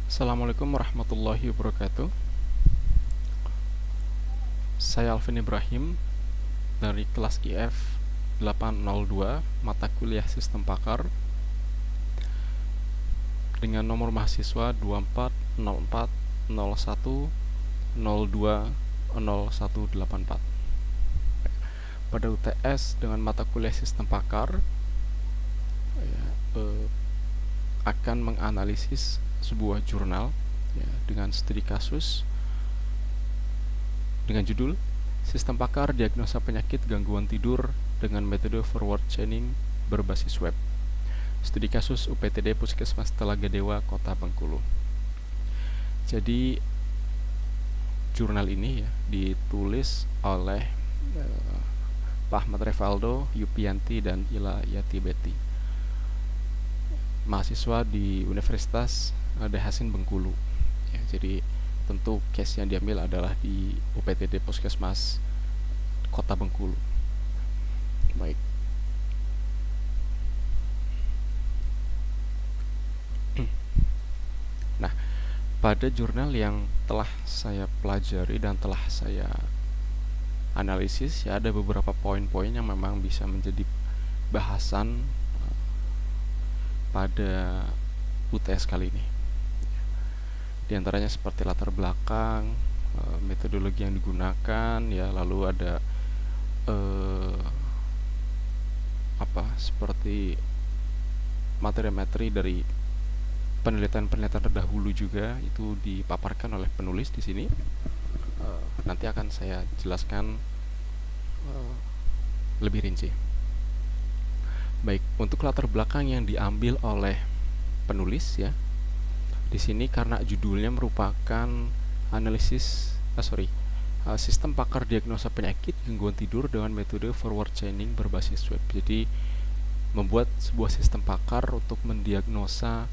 Assalamualaikum warahmatullahi wabarakatuh. Saya Alvin Ibrahim dari kelas IF 802 mata kuliah Sistem Pakar dengan nomor mahasiswa 240401020184. Pada UTS dengan mata kuliah Sistem Pakar ya, akan menganalisis sebuah jurnal ya, dengan studi kasus dengan judul Sistem Pakar Diagnosa Penyakit Gangguan Tidur dengan Metode Forward Chaining Berbasis Web. Studi kasus UPTD Puskesmas Telaga Dewa, Kota Bengkulu. Jadi jurnal ini ya ditulis oleh Pak Ahmad Revaldo, Yupianti, dan Ila Yatibeti, mahasiswa di Universitas Dahasin Bengkulu ya, jadi tentu case yang diambil adalah di UPTD Puskesmas Kota Bengkulu. Baik. Nah, pada jurnal yang telah saya pelajari dan telah saya analisis ya, ada beberapa poin-poin yang memang bisa menjadi bahasan pada UTS kali ini. Di antaranya seperti latar belakang, metodologi yang digunakan ya, lalu ada seperti materi-materi dari penelitian-penelitian terdahulu juga itu dipaparkan oleh penulis di sini. Nanti akan saya jelaskan lebih rinci. Baik, untuk latar belakang yang diambil oleh penulis ya, di sini karena judulnya merupakan sistem pakar diagnosa penyakit gangguan tidur dengan metode forward chaining berbasis web. Jadi membuat sebuah sistem pakar untuk mendiagnosa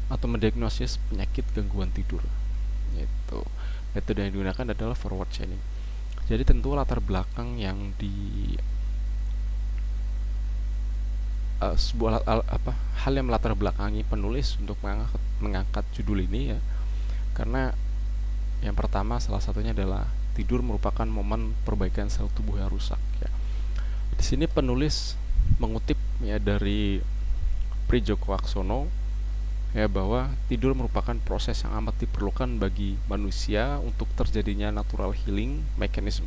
atau mendiagnosis penyakit gangguan tidur. Itu metode yang digunakan adalah forward chaining. Jadi tentu latar belakang yang hal yang melatar belakangi penulis untuk mengangkat judul ini ya, karena yang pertama salah satunya adalah tidur merupakan momen perbaikan sel tubuh yang rusak ya. Di sini penulis mengutip ya dari Prijoko Aksono ya, bahwa tidur merupakan proses yang amat diperlukan bagi manusia untuk terjadinya natural healing mechanism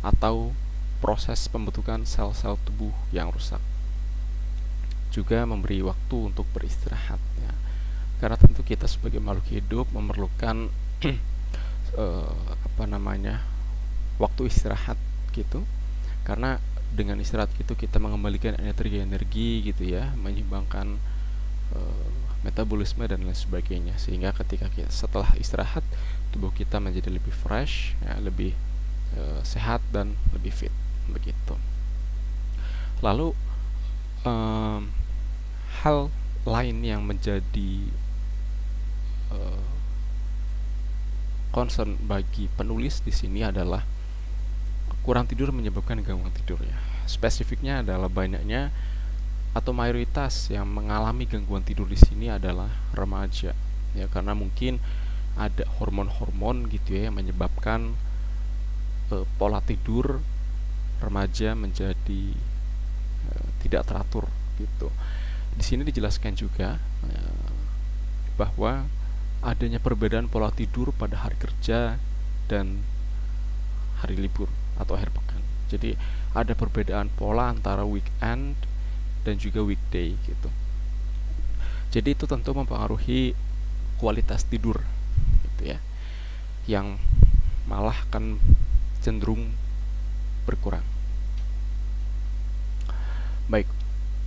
atau proses pembentukan sel-sel tubuh yang rusak. Juga memberi waktu untuk beristirahat ya. Karena tentu kita sebagai makhluk hidup memerlukan waktu istirahat gitu. Karena dengan istirahat itu kita mengembalikan energi gitu ya, menyeimbangkan metabolisme dan lain sebagainya, sehingga ketika setelah istirahat tubuh kita menjadi lebih fresh ya, lebih sehat dan lebih fit begitu. Lalu hal lain yang menjadi concern bagi penulis di sini adalah kurang tidur menyebabkan gangguan tidur ya. Spesifiknya adalah banyaknya atau mayoritas yang mengalami gangguan tidur di sini adalah remaja ya, karena mungkin ada hormon-hormon gitu ya yang menyebabkan pola tidur remaja menjadi tidak teratur gitu. Di sini dijelaskan juga bahwa adanya perbedaan pola tidur pada hari kerja dan hari libur atau akhir pekan. Jadi ada perbedaan pola antara weekend dan juga weekday gitu. Jadi itu tentu mempengaruhi kualitas tidur gitu ya, yang malah akan cenderung berkurang. Baik,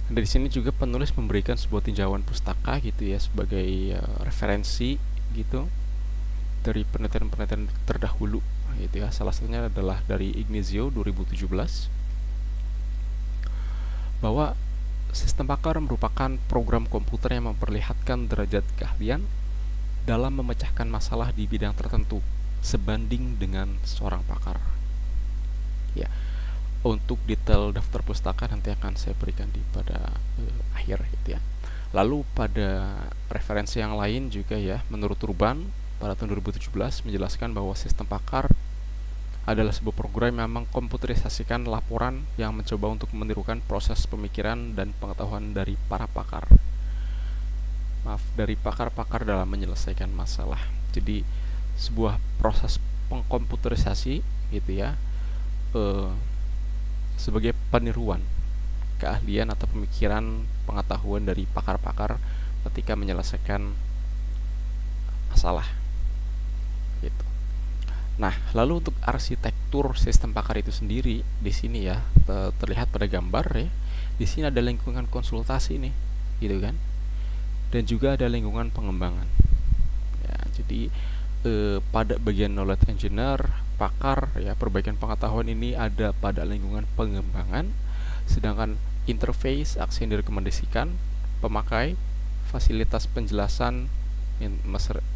dari sini juga penulis memberikan sebuah tinjauan pustaka gitu ya sebagai referensi gitu dari penelitian-penelitian terdahulu gitu ya. Salah satunya adalah dari Ignazio 2017, bahwa sistem pakar merupakan program komputer yang memperlihatkan derajat keahlian dalam memecahkan masalah di bidang tertentu sebanding dengan seorang pakar. Ya, untuk detail daftar pustaka nanti akan saya berikan pada akhir gitu ya. Lalu pada referensi yang lain juga ya, menurut Urban pada tahun 2017 menjelaskan bahwa sistem pakar adalah sebuah program yang mengkomputerisasikan laporan yang mencoba untuk menirukan proses pemikiran dan pengetahuan dari para pakar. Dari pakar-pakar dalam menyelesaikan masalah. Jadi sebuah proses pengkomputerisasi gitu ya, sebagai peniruan keahlian atau pemikiran pengetahuan dari pakar-pakar ketika menyelesaikan masalah gitu. Nah, lalu untuk arsitektur sistem pakar itu sendiri di sini ya terlihat pada gambar ya. Di sini ada lingkungan konsultasi nih, gitu kan? Dan juga ada lingkungan pengembangan. Ya, jadi pada bagian knowledge engineer, pakar ya, perbaikan pengetahuan ini ada pada lingkungan pengembangan, sedangkan interface aksi yang direkomendasikan pemakai, fasilitas penjelasan,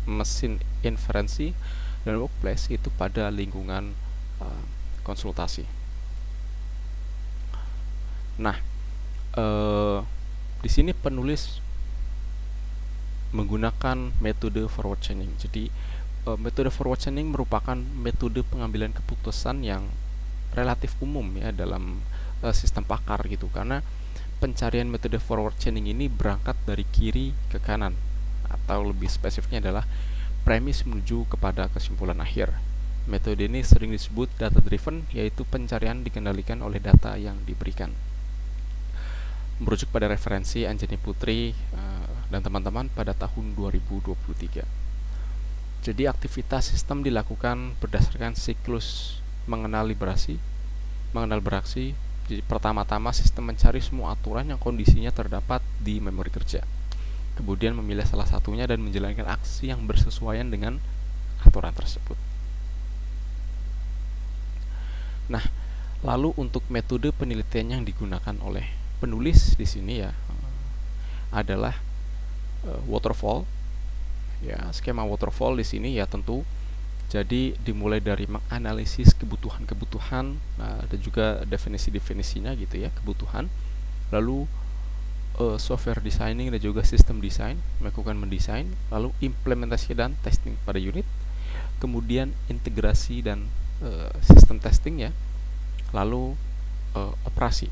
mesin inferensi dan workplace itu pada lingkungan konsultasi. Nah, di sini penulis menggunakan metode forward chaining. Jadi metode forward chaining merupakan metode pengambilan keputusan yang relatif umum ya dalam sistem pakar gitu, karena pencarian metode forward chaining ini berangkat dari kiri ke kanan, atau lebih spesifiknya adalah premis menuju kepada kesimpulan akhir. Metode ini sering disebut data driven, yaitu pencarian dikendalikan oleh data yang diberikan. Merujuk pada referensi Anjani Putri dan teman-teman pada tahun 2023. Jadi aktivitas sistem dilakukan berdasarkan siklus mengenal beraksi. Jadi pertama-tama sistem mencari semua aturan yang kondisinya terdapat di memori kerja. Kemudian memilih salah satunya dan menjalankan aksi yang bersesuaian dengan aturan tersebut. Nah, lalu untuk metode penelitian yang digunakan oleh penulis di sini ya adalah waterfall. Ya, skema waterfall di sini ya tentu jadi dimulai dari menganalisis kebutuhan-kebutuhan dan juga definisi-definisinya gitu ya, kebutuhan. Lalu software designing dan juga sistem design, melakukan mendesain, lalu implementasi dan testing pada unit, kemudian integrasi dan sistem testing ya, lalu operasi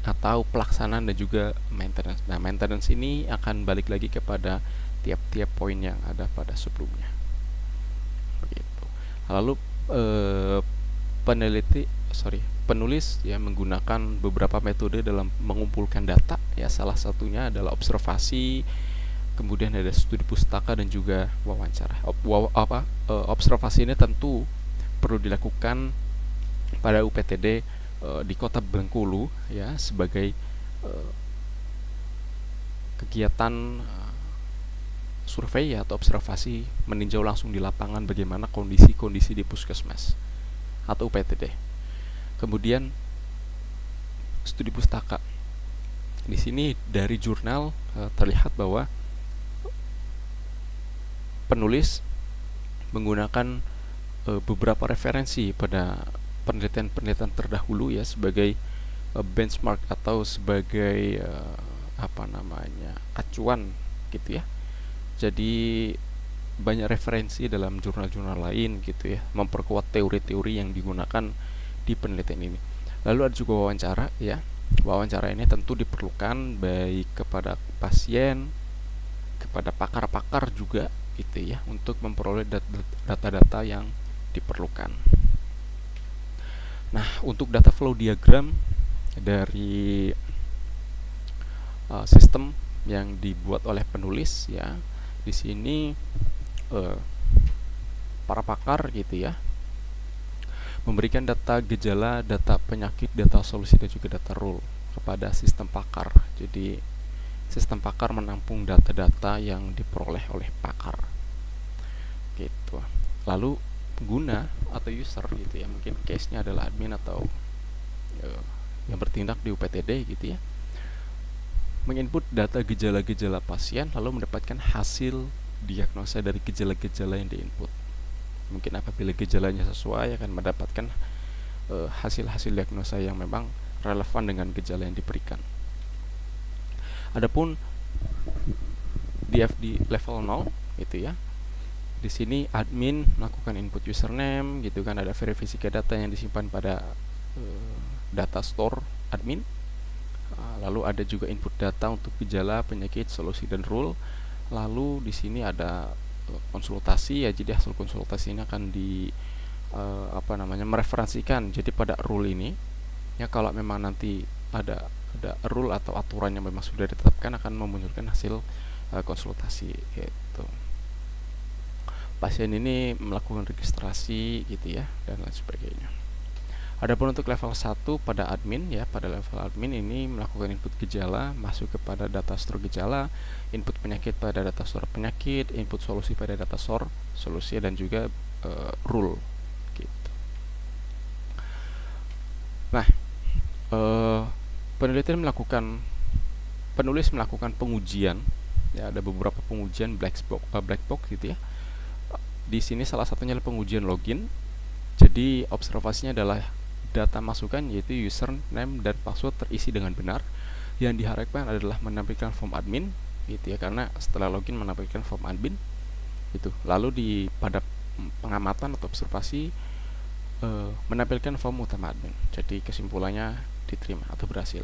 atau pelaksanaan dan juga maintenance. Nah, maintenance ini akan balik lagi kepada tiap-tiap poin yang ada pada sebelumnya. Begitu. Lalu penulis ya menggunakan beberapa metode dalam mengumpulkan data ya, salah satunya adalah observasi, kemudian ada studi pustaka dan juga wawancara. Observasi ini tentu perlu dilakukan pada UPTD di Kota Bengkulu ya, sebagai kegiatan survei atau observasi, meninjau langsung di lapangan bagaimana kondisi-kondisi di puskesmas atau UPTD. Kemudian studi pustaka. Di sini dari jurnal terlihat bahwa penulis menggunakan beberapa referensi pada penelitian-penelitian terdahulu ya, sebagai benchmark atau sebagai acuan gitu ya. Jadi banyak referensi dalam jurnal-jurnal lain gitu ya, memperkuat teori-teori yang digunakan di penelitian ini. Lalu ada juga wawancara ya. Wawancara ini tentu diperlukan baik kepada pasien, kepada pakar-pakar juga gitu ya, untuk memperoleh data-data yang diperlukan. Nah, untuk data flow diagram dari sistem yang dibuat oleh penulis ya, di sini para pakar gitu ya memberikan data gejala, data penyakit, data solusi dan juga data rule kepada sistem pakar. Jadi sistem pakar menampung data-data yang diperoleh oleh pakar gitu. Lalu pengguna atau user gitu ya, mungkin case-nya adalah admin atau yang bertindak di UPTD gitu ya, menginput data gejala-gejala pasien lalu mendapatkan hasil diagnosa dari gejala-gejala yang diinput. Mungkin apabila gejalanya sesuai akan mendapatkan hasil-hasil diagnosa yang memang relevan dengan gejala yang diberikan. Adapun CDF di level 0 gitu ya. Di sini admin melakukan input username gitu kan, ada verifikasi data yang disimpan pada data store admin. Lalu ada juga input data untuk gejala, penyakit, solusi dan rule. Lalu di sini ada konsultasi ya, jadi hasil konsultasi ini akan di mereferensikan jadi pada rule ini ya. Kalau memang nanti ada rule atau aturan yang memang sudah ditetapkan, akan memunculkan hasil konsultasi gitu. Pasien ini melakukan registrasi gitu ya, dan lain sebagainya. Adapun untuk level 1 pada admin ya, pada level admin ini melakukan input gejala masuk kepada data store gejala, input penyakit pada data store penyakit, input solusi pada data store solusi, dan juga rule gitu. Nah, penulis melakukan pengujian ya, ada beberapa pengujian black box gitu ya. Di sini salah satunya adalah pengujian login. Jadi observasinya adalah data masukan yaitu username dan password terisi dengan benar. Yang diharapkan adalah menampilkan form admin gitu ya, karena setelah login menampilkan form admin gitu. Lalu pada pengamatan atau observasi menampilkan form utama admin. Jadi kesimpulannya diterima atau berhasil.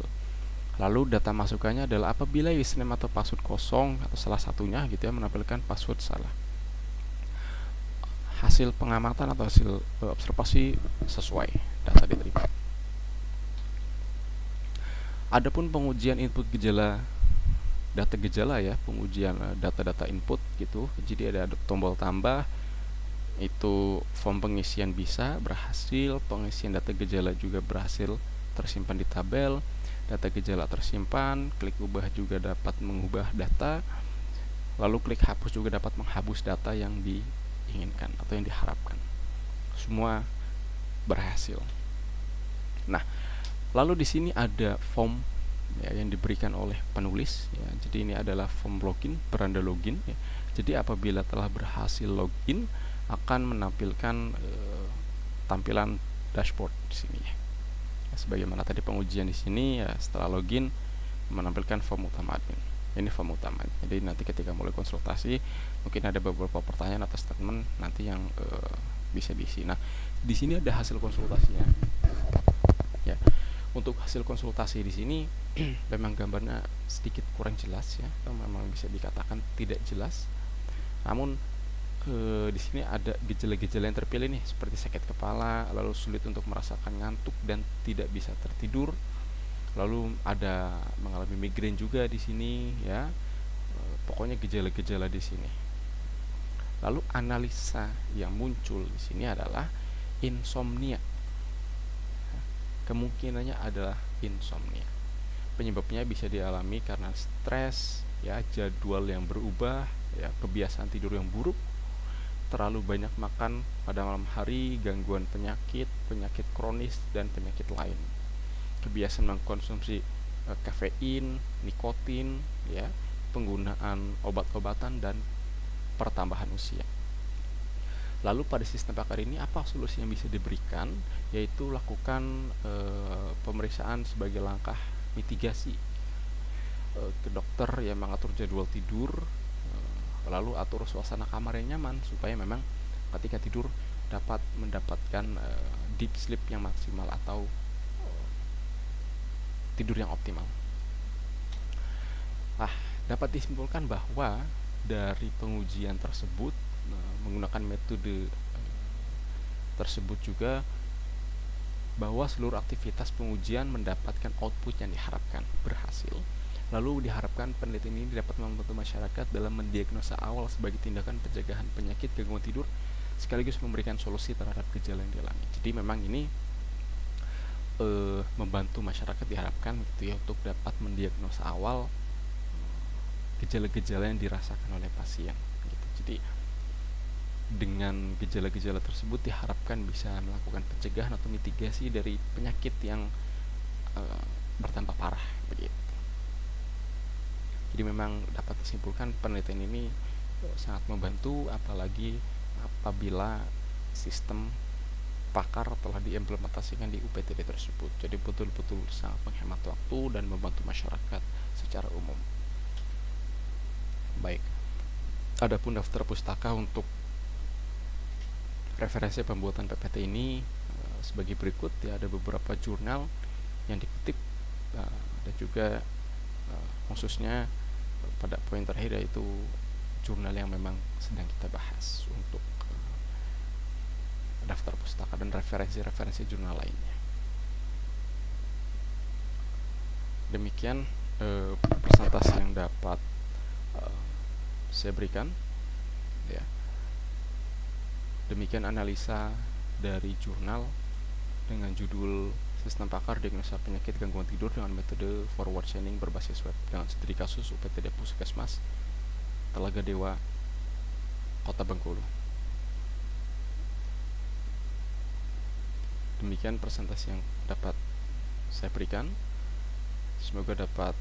Lalu data masukannya adalah apabila username atau password kosong atau salah satunya gitu ya, menampilkan password salah. Hasil pengamatan atau hasil observasi sesuai, data diterima. Adapun pengujian input gejala, data gejala ya, pengujian data-data input gitu. Jadi ada tombol tambah, itu form pengisian bisa berhasil, pengisian data gejala juga berhasil tersimpan di tabel, data gejala tersimpan, klik ubah juga dapat mengubah data, lalu klik hapus juga dapat menghapus data yang diinginkan atau yang diharapkan. Semua berhasil. Nah, lalu di sini ada form ya, yang diberikan oleh penulis ya. Jadi ini adalah form login, beranda login ya. Jadi apabila telah berhasil login, akan menampilkan tampilan dashboard di sini ya. Sebagaimana tadi pengujian di sini ya, setelah login menampilkan form utama admin. Ini form utama. Jadi nanti ketika mulai konsultasi mungkin ada beberapa pertanyaan atau statement nanti yang bisa diisi. Nah, di sini ada hasil konsultasinya. Ya. Untuk hasil konsultasi di sini memang gambarnya sedikit kurang jelas ya. Memang bisa dikatakan tidak jelas. Namun di sini ada gejala-gejala yang terpilih nih, seperti sakit kepala, lalu sulit untuk merasakan ngantuk dan tidak bisa tertidur, lalu ada mengalami migrain juga di sini ya. Pokoknya gejala-gejala di sini. Lalu analisa yang muncul di sini adalah insomnia. Kemungkinannya adalah insomnia. Penyebabnya bisa dialami karena stres ya, jadwal yang berubah ya, kebiasaan tidur yang buruk, terlalu banyak makan pada malam hari, gangguan penyakit kronis dan penyakit lain. Kebiasaan mengkonsumsi kafein, nikotin ya, penggunaan obat-obatan dan pertambahan usia. Lalu pada sistem pakar ini apa solusi yang bisa diberikan? Yaitu lakukan pemeriksaan sebagai langkah mitigasi ke dokter yang mengatur jadwal tidur, lalu atur suasana kamar yang nyaman supaya memang ketika tidur dapat mendapatkan deep sleep yang maksimal atau tidur yang optimal. Dapat disimpulkan bahwa dari pengujian tersebut menggunakan metode tersebut juga bahwa seluruh aktivitas pengujian mendapatkan output yang diharapkan, berhasil. Lalu diharapkan penelitian ini dapat membantu masyarakat dalam mendiagnosa awal sebagai tindakan pencegahan penyakit gangguan tidur sekaligus memberikan solusi terhadap gejala yang dialami. Jadi memang ini membantu masyarakat diharapkan gitu ya, untuk dapat mendiagnosa awal gejala-gejala yang dirasakan oleh pasien gitu. Jadi dengan gejala-gejala tersebut diharapkan bisa melakukan pencegahan atau mitigasi dari penyakit yang bertambah parah begitu. Jadi memang dapat disimpulkan penelitian ini sangat membantu, apalagi apabila sistem pakar telah diimplementasikan di UPTD tersebut. Jadi betul-betul sangat menghemat waktu dan membantu masyarakat secara umum. Baik, Adapun daftar pustaka untuk referensi pembuatan PPT ini sebagai berikut ya, ada beberapa jurnal yang dikutip dan juga khususnya pada poin terakhir yaitu jurnal yang memang sedang kita bahas untuk daftar pustaka dan referensi-referensi jurnal lainnya. Demikian presentasi yang dapat saya berikan ya. Demikian analisa dari jurnal dengan judul Sistem Pakar Diagnosa Penyakit Gangguan Tidur dengan metode forward chaining berbasis web dengan studi kasus UPTD Puskesmas Telaga Dewa, Kota Bengkulu. Demikian presentasi yang dapat saya berikan. Semoga dapat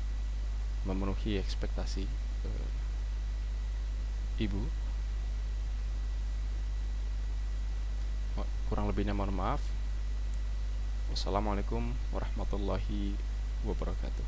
memenuhi ekspektasi Ibu. Kurang lebihnya mohon maaf. Wassalamualaikum warahmatullahi wabarakatuh.